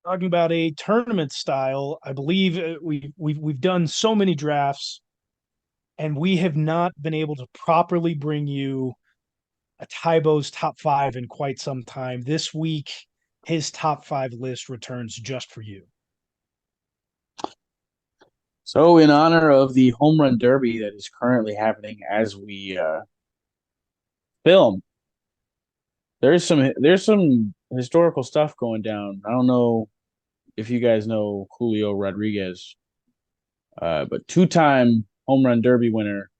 talking about a tournament style. I believe we've done so many drafts, and we have not been able to properly bring you a TYBO'S top five in quite some time. This week, his top five list returns just for you. So, in honor of the home run derby that is currently happening as we film, there's some historical stuff going down. I don't know if you guys know Julio Rodriguez, but two-time home run derby winner,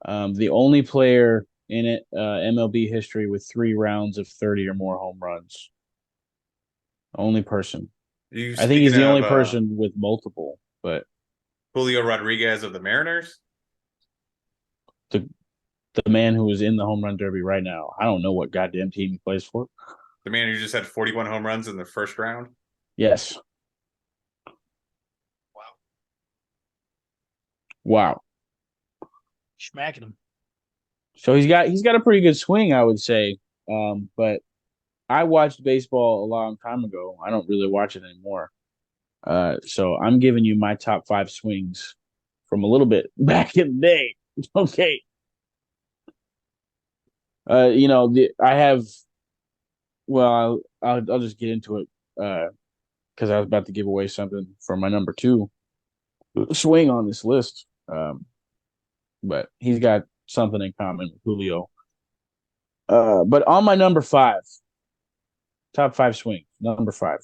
the only player in MLB history with 3 rounds of 30 or more home runs. Only person. You I think speaking he's the of only person with multiple, but Julio Rodriguez of the Mariners? the the man who is in the home run derby right now. I don't know what goddamn team he plays for. The man who just had 41 home runs in the first round? Yes. Wow. Wow. Smacking him. So he's got a pretty good swing, I would say. But I watched baseball a long time ago. I don't really watch it anymore. So I'm giving you my top five swings from a little bit back in the day. Okay. I have. Well, I'll just get into it. Because I was about to give away something for my number two swing on this list. But he's got something in common with Julio. But on my number five, top five swing, number five,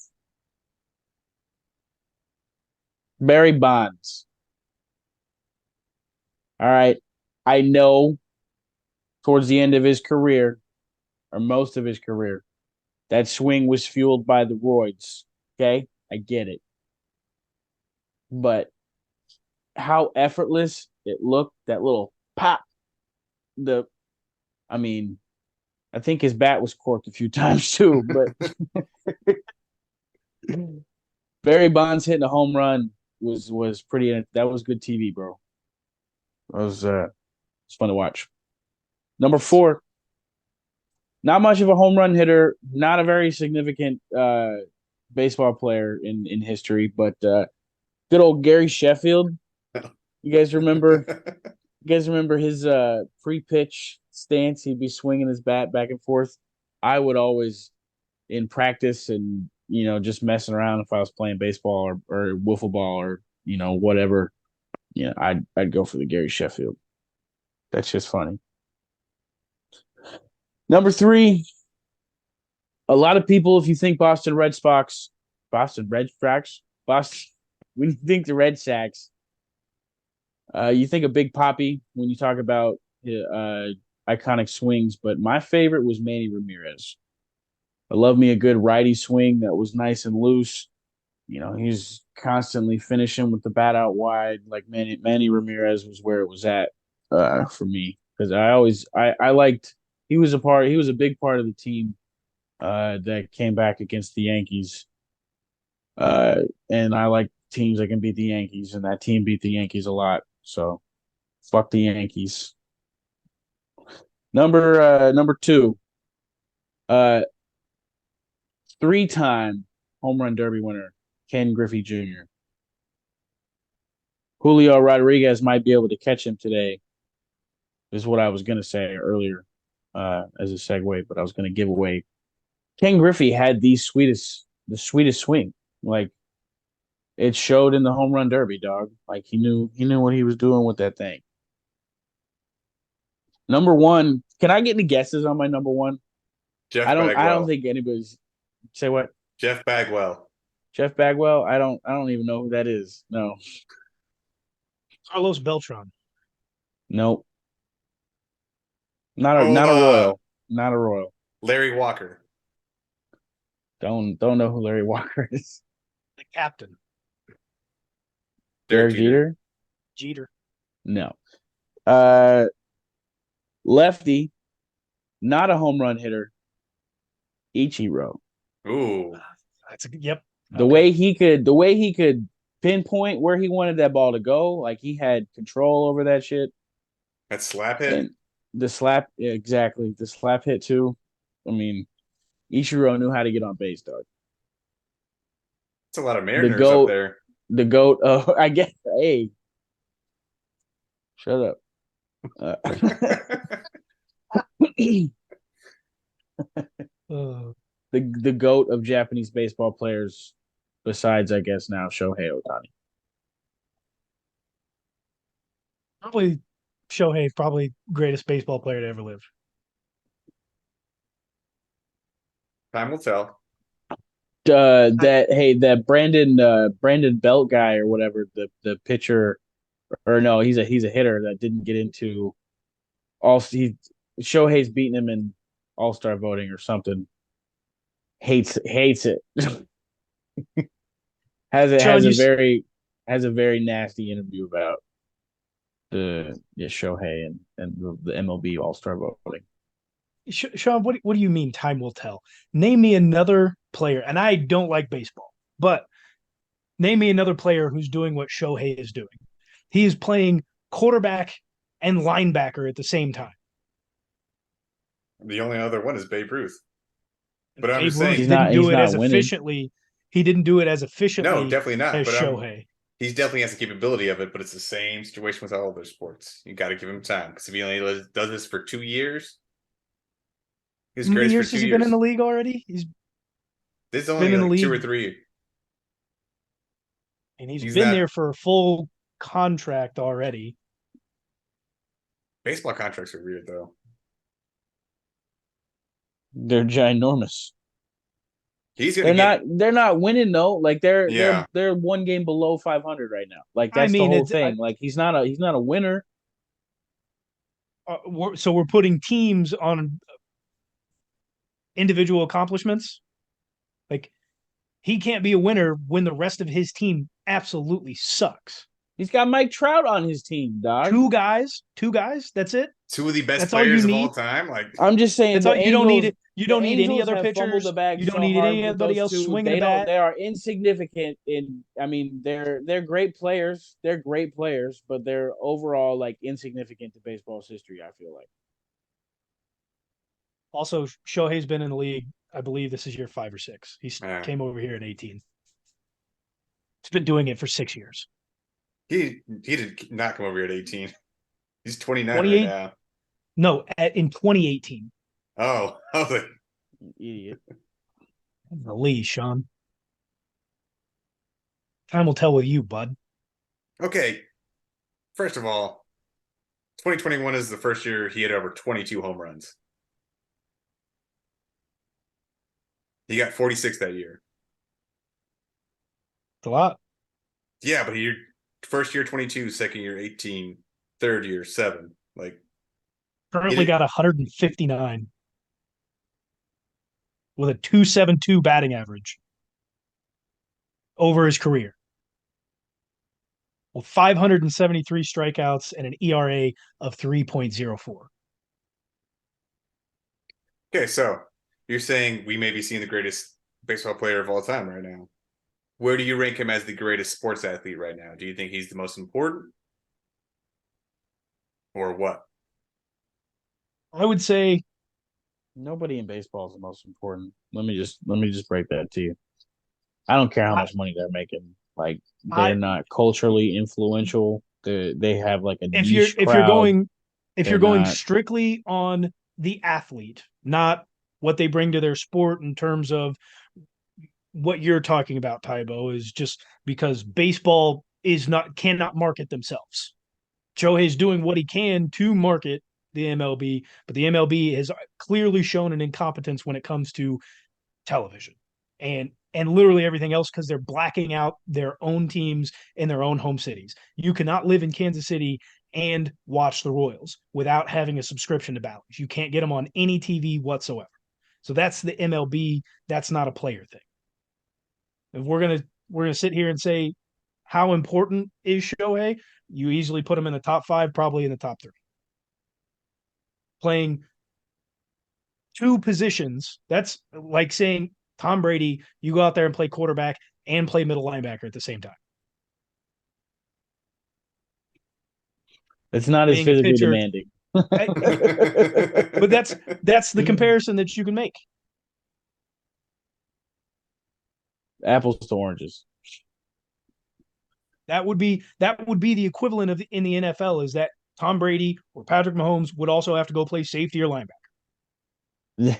Barry Bonds. All right. I know towards the end of his career, or most of his career, that swing was fueled by the roids. Okay. I get it. But how effortless it looked, that little pop, the, I mean, I think his bat was corked a few times too, but Barry Bonds hitting a home run was pretty. That was good TV, bro. It was it's fun to watch. Number four, not much of a home run hitter, not a very significant baseball player in history, but good old Gary Sheffield. You guys remember? You guys remember his pre-pitch stance? He'd be swinging his bat back and forth. I would always in practice and just messing around if I was playing baseball or wiffle ball or whatever. I'd go for the Gary Sheffield. That's just funny. Number three, a lot of people, if you think Boston Red Sox, Boston, when you think the Red Sox, you think of Big Poppy when you talk about iconic swings. But my favorite was Manny Ramirez. I love me a good righty swing that was nice and loose. He's constantly finishing with the bat out wide. Like Manny Ramirez was where it was at for me because I liked he was a big part of the team that came back against the Yankees. And I like teams that can beat the Yankees, and that team beat the Yankees a lot. So fuck the Yankees. Number two, uh, 3-time home run derby winner, Ken Griffey Jr. Julio Rodriguez might be able to catch him today, is what I was going to say earlier as a segue, but I was going to give away. Ken Griffey had the sweetest swing. Like, it showed in the home run derby, dog. Like, he knew what he was doing with that thing. Number one, can I get any guesses on my number one? Jeff I don't Bagwell. think anybody's say what? Jeff Bagwell. Jeff Bagwell? I don't even know who that is. No. Carlos Beltran. Nope. Oh, Not a Royal. Not a Royal. Larry Walker. Don't know who Larry Walker is. The captain. Derek Derek Jeter. Jeter? Jeter. No. Uh Lefty, not a home run hitter, Ichiro. Ooh. That's a yep. The way he could pinpoint where he wanted that ball to go, like he had control over that shit. That slap hit? And the slap, yeah, exactly. The slap hit too. I mean, Ichiro knew how to get on base, dog. It's a lot of The Mariners up goat, there. the goat. Oh, I guess. Hey, shut up. The Uh, the goat of Japanese baseball players, besides I guess now Shohei Ohtani. probably Shohei, probably greatest baseball player to ever live. Time will tell. That Brandon Belt guy or whatever, the pitcher, or no, he's a hitter that didn't get into all he Shohei's beating him in all-star voting or something. Hates it. Sean, Has a very nasty interview about the Shohei and the MLB All-Star voting. Sean, what do you mean time will tell? Name me another player, and I don't like baseball, but name me another player who's doing what Shohei is doing. He is playing quarterback and linebacker at the same time. The only other one is Babe Ruth. But I'm Babe just Ruth saying, didn't do he's it not as winning. efficiently. He didn't do it as no, efficiently definitely not. as But Shohei. he definitely has the capability of it, but it's the same situation with all other sports. You got to give him time because if he only does this for 2 years, he was How many great for years 2 has he been in years. the league already? He's This is been only in the like 2 or league 3. and he's He's been not. there for a full contract already. Baseball contracts are weird though. They're ginormous. He's gonna They're not winning though. Like yeah. they're one game below 500 right now. Like I that's the mean, whole thing. Like he's not a winner. so we're putting teams on individual accomplishments. Like he can't be a winner when the rest of his team absolutely sucks. He's got Mike Trout on his team, dog. Two guys. That's it. 2 of the best That's all you players of all need. time. Like I'm just saying That's all. You don't need it. You The don't need any Angels other have fumbled the pitchers. bag You don't so need hard with anybody those else two. swinging a bat. They are insignificant I mean, they're great players. They're great players, but they're overall like insignificant to baseball's history, I feel like. Also, Shohei's been in the league. I believe this is year 5 or 6. He yeah. came over here in 18. He's been doing it for 6 years. He did not come over here at 18. He's 29 right 28? now. No, in 2018. Oh, I was like, Idiot. Release, Sean. Time will tell with you, bud. okay. First of all, 2021 is the first year he had over 22 home runs. He got 46 that year. It's a lot. Yeah, but he first year 22, second year 18, third year 7. Like Currently got 159 with a 2.72 batting average over his career. With 573 strikeouts and an ERA of 3.04. okay, so you're saying we may be seeing the greatest baseball player of all time right now. Where do you rank him as the greatest sports athlete right now? Do you think he's the most important? Or what? I would say Nobody in baseball is the most important. Let me just break that to you. I don't care how much money they're making. Like they're not culturally influential. They have like a niche if crowd. you're going strictly on the athlete, not what they bring to their sport in terms of what you're talking about, Tybo, is just because baseball cannot market themselves. Shohei's doing what he can to market the MLB, but the MLB has clearly shown an incompetence when it comes to television and literally everything else because they're blacking out their own teams in their own home cities. You cannot live in Kansas City and watch the Royals without having a subscription to Bally's. You can't get them on any TV whatsoever. So that's the MLB. That's not a player thing. If we're gonna sit here and say how important is Shohei, you easily put him in the top 5, probably in the top 3. Playing 2 positions, that's like saying Tom Brady, you go out there and play quarterback and play middle linebacker at the same time. It's not as physically demanding. But that's the comparison that you can make. Apples to oranges. That would be the equivalent of in the NFL is that Tom Brady or Patrick Mahomes would also have to go play safety or linebacker.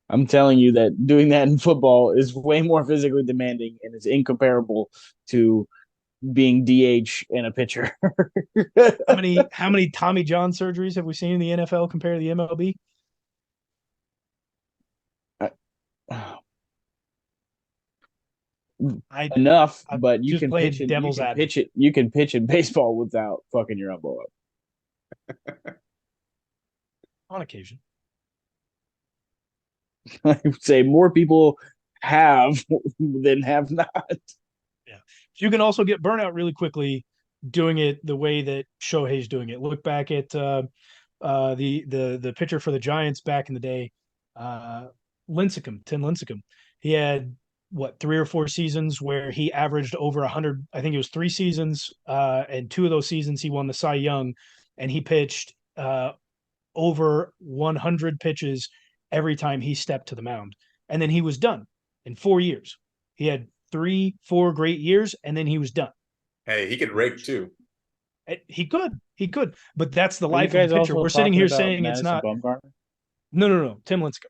I'm telling you that doing that in football is way more physically demanding and is incomparable to being DH and a pitcher. How many Tommy John surgeries have we seen in the NFL compared to the MLB? Enough, I'm but you just can playing pitch it. devil's advocate. You can pitch in baseball without fucking your elbow up. On occasion. I would say more people have than have not. Yeah. You can also get burnout really quickly doing it the way that Shohei's doing it. Look back at the pitcher for the Giants back in the day, Tim Lincecum. He had what 3 or 4 seasons where he averaged over 100. I think it was 3 seasons, and 2 of those seasons he won the Cy Young, and he pitched over 100 pitches every time he stepped to the mound, and then he was done in 4 years. He had 3, 4 great years, and then he was done. Hey, he could rake too. He could, but that's the Are you life of guys a pitcher. also We're sitting talking here about saying it's Madison not. Bumgarner? No. Tim Lincecum.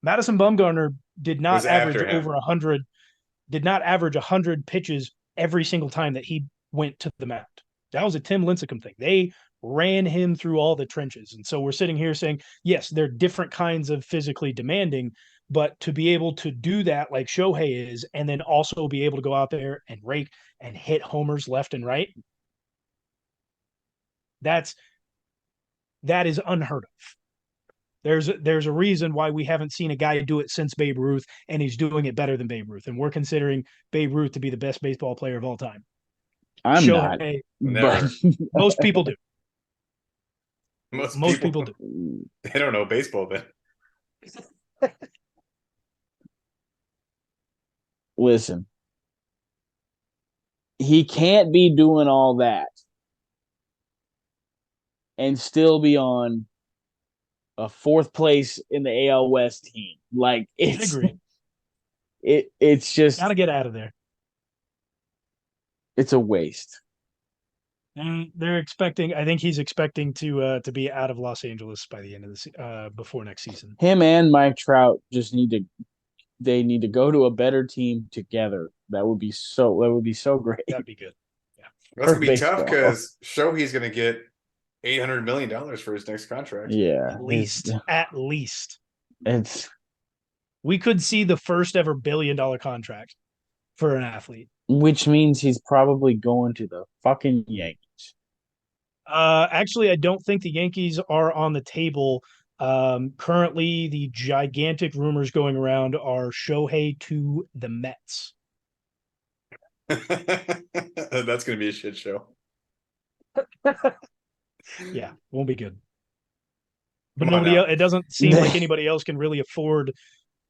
Madison Bumgarner did not Was average after him. over 100. Did not average 100 pitches every single time that he went to the mound. That was a Tim Lincecum thing. They ran him through all the trenches, and so we're sitting here saying, yes, they're different kinds of physically demanding, but to be able to do that like Shohei is, and then also be able to go out there and rake and hit homers left and right, that is unheard of. There's a reason why we haven't seen a guy do it since Babe Ruth, and he's doing it better than Babe Ruth, and we're considering Babe Ruth to be the best baseball player of all time. I'm not. Shohei, Never. most people do. Most people do. They don't know baseball then. Listen, he can't be doing all that and still be on a fourth place in the AL West team. Like it's it's just gotta get out of there. It's a waste. And they're expecting. I think he's expecting to be out of Los Angeles by the end of the before next season. Him and Mike Trout just need to go to a better team together. That would be so great. That'd be good. Yeah, that's gonna be baseball. tough because Shohei's gonna get $800 million for his next contract. Yeah, at least. It's we could see the first ever $1 billion contract for an athlete. Which means he's probably going to the fucking Yankees. Actually, I don't think the Yankees are on the table. Currently, the gigantic rumors going around are Shohei to the Mets. That's going to be a shit show. Yeah, won't be good. But nobody else, it doesn't seem like anybody else can really afford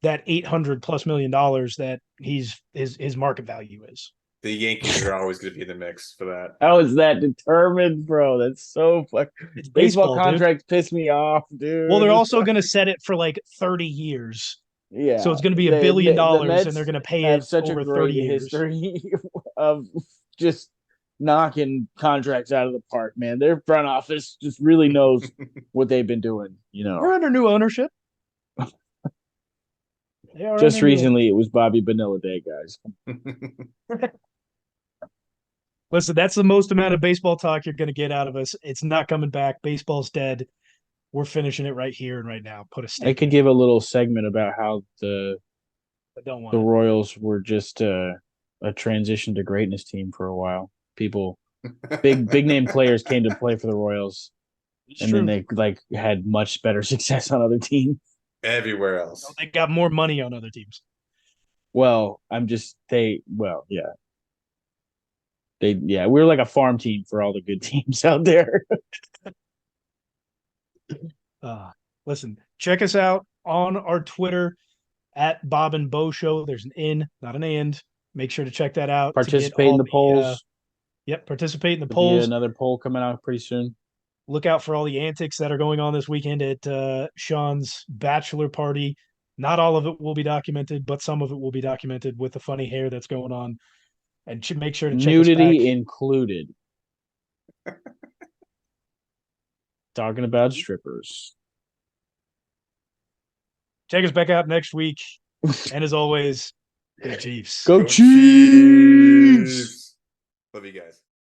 that $800+ million that his market value is. The Yankees are always going to be in the mix for that. How is that determined, bro? That's so fucking. Baseball contracts piss me off, dude. Well, they're also going to set it for like 30 years. Yeah. So it's going to be $1 billion, and they're going to pay it such over a great 30 years. History of just knocking contracts out of the park, man. Their front office just really knows what they've been doing. We're under new ownership. Just recently, it was Bobby Bonilla Day, guys. Listen, that's the most amount of baseball talk you're going to get out of us. It's not coming back. Baseball's dead. We're finishing it right here and right now. Put a stake. I could give a little segment about how the Royals were just a transition to greatness team for a while. People, big name players came to play for the Royals, then they had much better success on other teams. Everywhere else, they got more money on other teams. Well, we're like a farm team for all the good teams out there. Listen, check us out on our Twitter at Bob and Bo Show. There's an in, not an and. Make sure to check that out. Participate in the polls. Participate in the polls. Another poll coming out pretty soon. Look out for all the antics that are going on this weekend at Sean's bachelor party. Not all of it will be documented, but some of it will be documented with the funny hair that's going on. And should make sure to check us back. Nudity included. Talking about strippers. Check us back out next week. And as always, go Chiefs. Go Go Chiefs! Chiefs! Love you guys.